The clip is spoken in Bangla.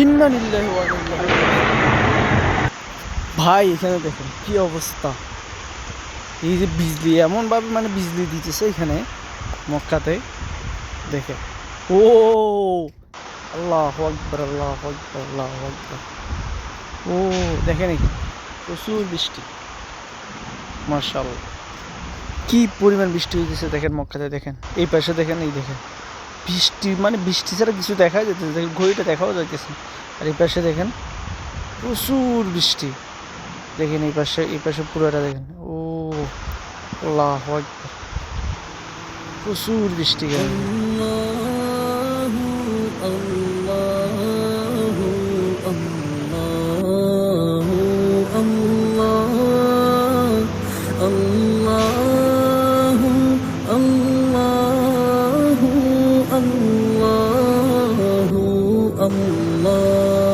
ইন্না লিল্লাহি ওয়া ইন্না ইলাইহি রাজিউন। ভাই এখানে দেখেন কি অবস্থা, এই যে বিজলি এমনভাবে মানে বিজলি দিতেছে এখানে মক্কাতে, দেখে ও আল্লাহু আকবার আল্লাহু আকবার আল্লাহু আকবার। ও দেখেন এখানে প্রচুর বৃষ্টি, মাশাআল্লাহ কি পরিমাণ বৃষ্টি হইতেছে দেখেন মক্কাতে। দেখেন এই পাশে দেখেন, এই দেখেন বৃষ্টি মানে বৃষ্টি ছাড়া কিছু দেখা যাইতেছে, দেখেন ঘড়িটা দেখাও যাইতেছে। আর এই পাশে দেখেন প্রচুর বৃষ্টি, দেখেন এই পাশে পুরোটা দেখেন। ও আল্লাহু আকবার, প্রচুর বৃষ্টি গেল। الله